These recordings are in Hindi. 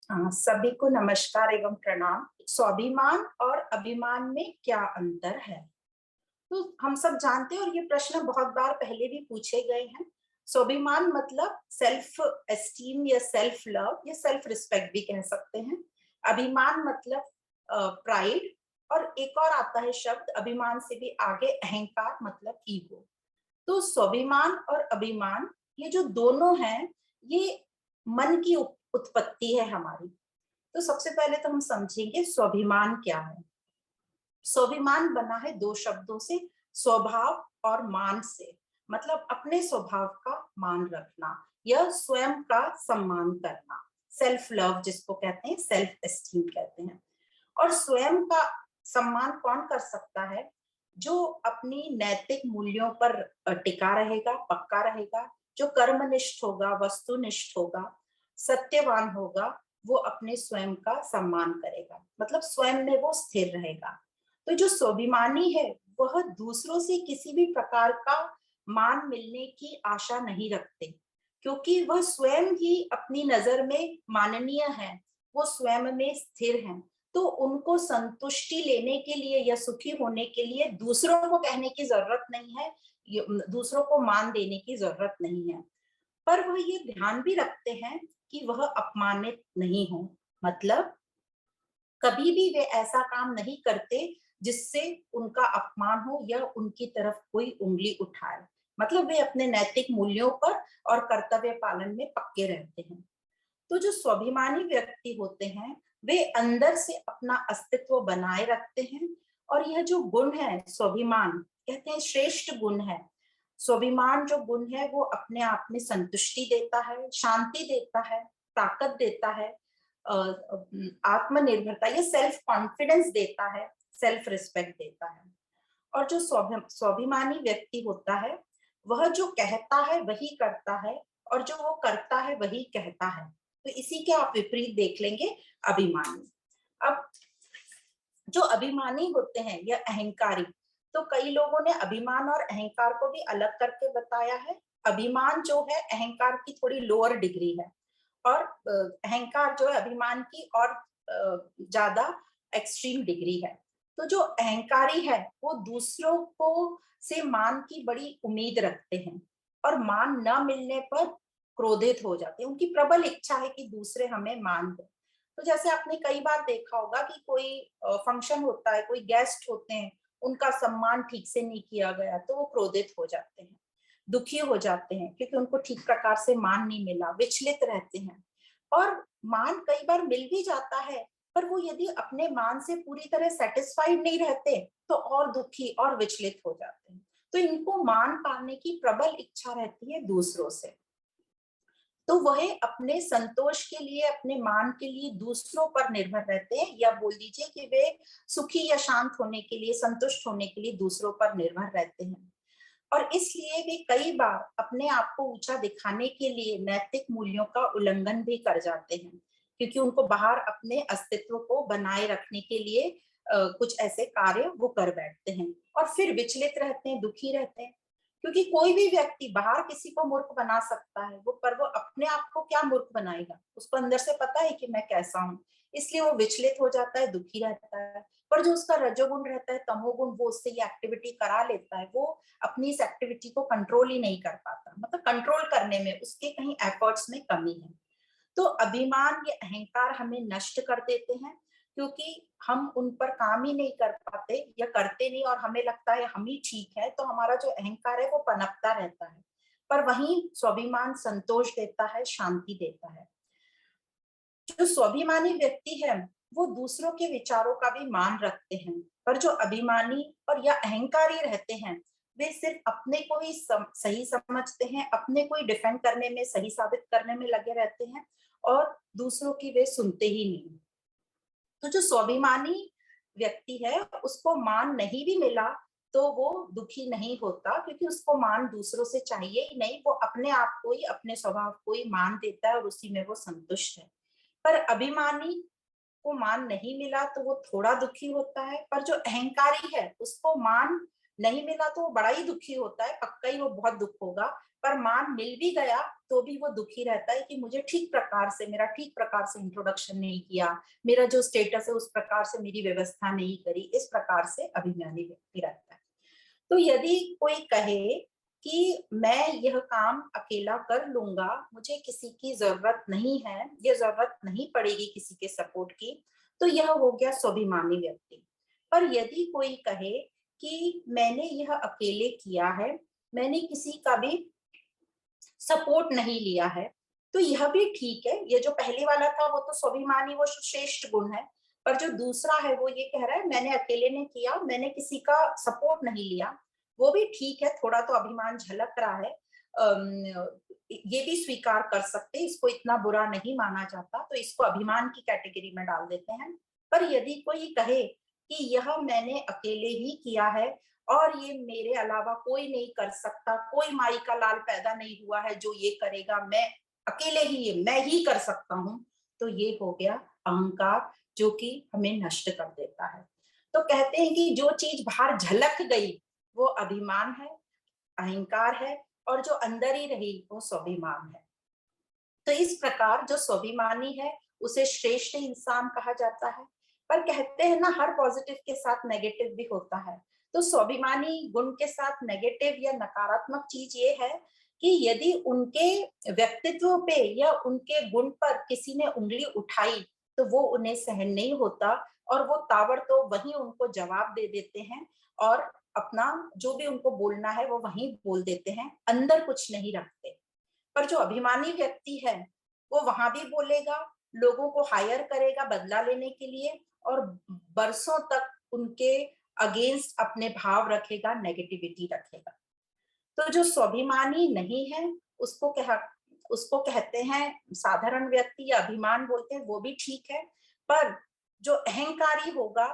हाँ, सभी को नमस्कार एवं प्रणाम। स्वाभिमान और अभिमान में क्या अंतर है? तो हम सब जानते हैं और ये प्रश्न बहुत बार पहले भी पूछे गए हैं। स्वाभिमान मतलब सेल्फ एस्टीम या सेल्फ लव या सेल्फ रिस्पेक्ट भी कह सकते हैं। अभिमान मतलब प्राइड। और एक और आता है शब्द अभिमान से भी आगे, अहंकार मतलब ईगो। तो स्वाभिमान और अभिमान ये जो दोनों हैं, ये मन की उत्पत्ति है हमारी। तो सबसे पहले तो हम समझेंगे स्वाभिमान क्या है। स्वाभिमान बना है दो शब्दों से, स्वभाव और मान से। मतलब अपने स्वभाव का मान रखना या स्वयं का सम्मान करना, सेल्फ लव जिसको कहते हैं, सेल्फ एस्टीम कहते हैं। और स्वयं का सम्मान कौन कर सकता है? जो अपनी नैतिक मूल्यों पर टिका रहेगा, पक्का रहेगा, जो कर्मनिष्ठ होगा, वस्तुनिष्ठ होगा, सत्यवान होगा, वो अपने स्वयं का सम्मान करेगा, मतलब स्वयं में वो स्थिर रहेगा। तो जो स्वाभिमानी है वह दूसरों से किसी भी प्रकार का मान मिलने की आशा नहीं रखते, क्योंकि वह स्वयं ही अपनी नजर में माननीय है, वो स्वयं में स्थिर हैं। तो उनको संतुष्टि लेने के लिए या सुखी होने के लिए दूसरों को कहने की जरूरत नहीं है, दूसरों को मान देने की जरूरत नहीं है। पर वह ये ध्यान भी रखते हैं कि वह अपमानित नहीं हो। मतलब कभी भी वे ऐसा काम नहीं करते जिससे उनका अपमान हो या उनकी तरफ कोई उंगली उठाए। मतलब वे अपने नैतिक मूल्यों पर और कर्तव्य पालन में पक्के रहते हैं। तो जो स्वाभिमानी व्यक्ति होते हैं, वे अंदर से अपना अस्तित्व बनाए रखते हैं। और यह जो गुण है स्वाभिमान, कहते हैं श्रेष्ठ गुण है। स्वाभिमान जो गुण है वो अपने आप में संतुष्टि देता है, शांति देता है, ताकत देता है, आत्मनिर्भरता या सेल्फ कॉन्फिडेंस देता है, सेल्फ रिस्पेक्ट देता है। और जो स्वाभिमानी व्यक्ति होता है, वह जो कहता है वही करता है, और जो वो करता है वही कहता है। तो इसी के आप विपरीत देख लेंगे अभिमानी। अब जो अभिमानी होते हैं या अहंकारी, तो कई लोगों ने अभिमान और अहंकार को भी अलग करके बताया है। अभिमान जो है अहंकार की थोड़ी लोअर डिग्री है, और अहंकार जो है अभिमान की और ज्यादा एक्सट्रीम डिग्री है। तो जो अहंकारी है वो दूसरों को से मान की बड़ी उम्मीद रखते हैं, और मान न मिलने पर क्रोधित हो जाते हैं। उनकी प्रबल इच्छा है कि दूसरे हमें मान दें। तो जैसे आपने कई बार देखा होगा कि कोई फंक्शन होता है, कोई गेस्ट होते हैं, उनका सम्मान ठीक से नहीं किया गया तो वो क्रोधित हो जाते हैं, दुखी हो जाते हैं, क्योंकि उनको ठीक प्रकार से मान नहीं मिला, विचलित रहते हैं। और मान कई बार मिल भी जाता है, पर वो यदि अपने मान से पूरी तरह सेटिस्फाइड नहीं रहते तो और दुखी और विचलित हो जाते हैं। तो इनको मान पाने की प्रबल इच्छा रहती है दूसरों से। तो वह अपने संतोष के लिए, अपने मान के लिए दूसरों पर निर्भर रहते हैं, या बोल दीजिए कि वे सुखी या शांत होने के लिए, संतुष्ट होने के लिए दूसरों पर निर्भर रहते हैं। और इसलिए वे कई बार अपने आप को ऊंचा दिखाने के लिए नैतिक मूल्यों का उल्लंघन भी कर जाते हैं, क्योंकि उनको बाहर अपने अस्तित्व को बनाए रखने के लिए कुछ ऐसे कार्य वो कर बैठते हैं, और फिर विचलित रहते हैं, दुखी रहते हैं। क्योंकि कोई भी व्यक्ति बाहर किसी को मूर्ख बना सकता है, वो पर वो अपने आप को क्या मूर्ख बनाएगा? उसको अंदर से पता है कि मैं कैसा हूँ, इसलिए वो विचलित हो जाता है, दुखी रहता है। पर जो उसका रजोगुण रहता है, तमोगुण, वो उससे ये एक्टिविटी करा लेता है, वो अपनी इस एक्टिविटी को कंट्रोल ही नहीं कर पाता। मतलब कंट्रोल करने में उसके कहीं एफर्ट्स में कमी है। तो अभिमान या अहंकार हमें नष्ट कर देते हैं, क्योंकि हम उन पर काम ही नहीं कर पाते या करते नहीं, और हमें लगता है हम ही ठीक है, तो हमारा जो अहंकार है वो पनपता रहता है। पर वहीं स्वाभिमान संतोष देता है, शांति देता है। जो स्वाभिमानी व्यक्ति है वो दूसरों के विचारों का भी मान रखते हैं, पर जो अभिमानी और या अहंकारी रहते हैं, वे सिर्फ अपने को ही सही समझते हैं, अपने को ही डिफेंड करने में, सही साबित करने में लगे रहते हैं, और दूसरों की वे सुनते ही नहीं। तो जो स्वाभिमानी व्यक्ति है उसको मान नहीं भी मिला तो वो दुखी नहीं होता, क्योंकि उसको मान दूसरों से चाहिए ही नहीं, वो अपने आप को ही, अपने स्वभाव को ही मान देता है और उसी में वो संतुष्ट है। पर अभिमानी को मान नहीं मिला तो वो थोड़ा दुखी होता है, पर जो अहंकारी है उसको मान नहीं मिला तो वो बड़ा ही दुखी होता है, पक्का ही वो बहुत दुख होगा, पर मान मिल भी गया तो भी वो दुखी रहता है कि मुझे मेरा ठीक प्रकार से इंट्रोडक्शन नहीं किया, मेरा जो स्टेटस है उस प्रकार से मेरी व्यवस्था नहीं करी, इस प्रकार से अभिमानी व्यक्ति रहता है। तो यदि कोई कहे कि मैं यह काम अकेला कर लूंगा, मुझे किसी की जरूरत नहीं है, ये जरूरत नहीं पड़ेगी किसी के सपोर्ट की, तो यह हो गया स्वाभिमानी व्यक्ति। पर यदि कोई कहे कि मैंने यह अकेले किया है, मैंने किसी का भी सपोर्ट नहीं लिया है, तो यह भी ठीक है। ये जो पहले वाला था वो तो स्वाभिमानी, वो श्रेष्ठ गुण है। पर जो दूसरा है वो ये कह रहा है मैंने अकेले ने किया, मैंने किसी का सपोर्ट नहीं लिया, वो भी ठीक है। थोड़ा तो अभिमान झलक रहा है, ये भी स्वीकार कर सकते, इसको इतना बुरा नहीं माना जाता, तो इसको अभिमान की कैटेगरी में डाल देते हैं। पर यदि कोई कहे कि यह मैंने अकेले ही किया है और ये मेरे अलावा कोई नहीं कर सकता, कोई माई का लाल पैदा नहीं हुआ है जो ये करेगा, मैं अकेले ही ये मैं ही कर सकता हूँ, तो ये हो गया अहंकार, जो कि हमें नष्ट कर देता है। तो कहते हैं कि जो चीज बाहर झलक गई वो अभिमान है, अहंकार है, और जो अंदर ही रही वो स्वाभिमान है। तो इस प्रकार जो स्वाभिमानी है उसे श्रेष्ठ इंसान कहा जाता है। पर कहते हैं ना, हर पॉजिटिव के साथ नेगेटिव भी होता है। तो स्वाभिमानी गुण के साथ नेगेटिव या नकारात्मक चीज ये है कि यदि उनके व्यक्तित्व पे या उनके गुण पर किसी ने उंगली उठाई तो वो उन्हें सहन नहीं होता, और वो ताबड़तोड़ वहीं उनको जवाब दे देते हैं, और अपना जो भी उनको बोलना है वो वहीं बोल देते हैं, अंदर कुछ नहीं रखते। पर जो अभिमानी व्यक्ति है वो वहां भी बोलेगा, लोगों को हायर करेगा बदला लेने के लिए, और बरसों तक उनके अगेंस्ट अपने भाव रखेगा, नेगेटिविटी रखेगा। तो जो स्वाभिमानी नहीं है उसको कहते हैं साधारण व्यक्ति या अभिमान बोलते हैं, वो भी ठीक है। पर जो अहंकारी होगा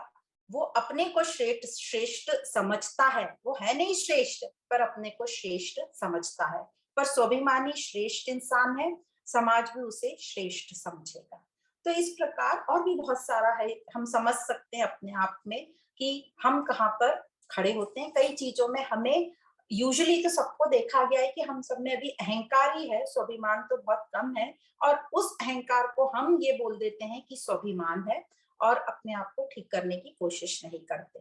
वो अपने को श्रेष्ठ श्रेष्ठ समझता है, वो है नहीं श्रेष्ठ पर अपने को श्रेष्ठ समझता है। पर स्वाभिमानी श्रेष्ठ इंसान है, समाज भी उसे श्रेष्ठ समझेगा। तो इस प्रकार और भी बहुत सारा है, हम समझ सकते हैं अपने आप में कि हम कहाँ पर खड़े होते हैं। कई चीजों में हमें यूजुअली तो सबको देखा गया है कि हम सब में अभी अहंकार ही है, स्वाभिमान तो बहुत कम है, और उस अहंकार को हम ये बोल देते हैं कि स्वाभिमान है, और अपने आप को ठीक करने की कोशिश नहीं करते।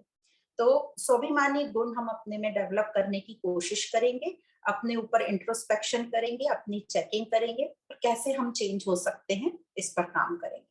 तो स्वाभिमानी गुण हम अपने में डेवलप करने की कोशिश करेंगे, अपने ऊपर इंट्रोस्पेक्शन करेंगे, अपनी चेकिंग करेंगे, और कैसे हम चेंज हो सकते हैं इस पर काम करेंगे।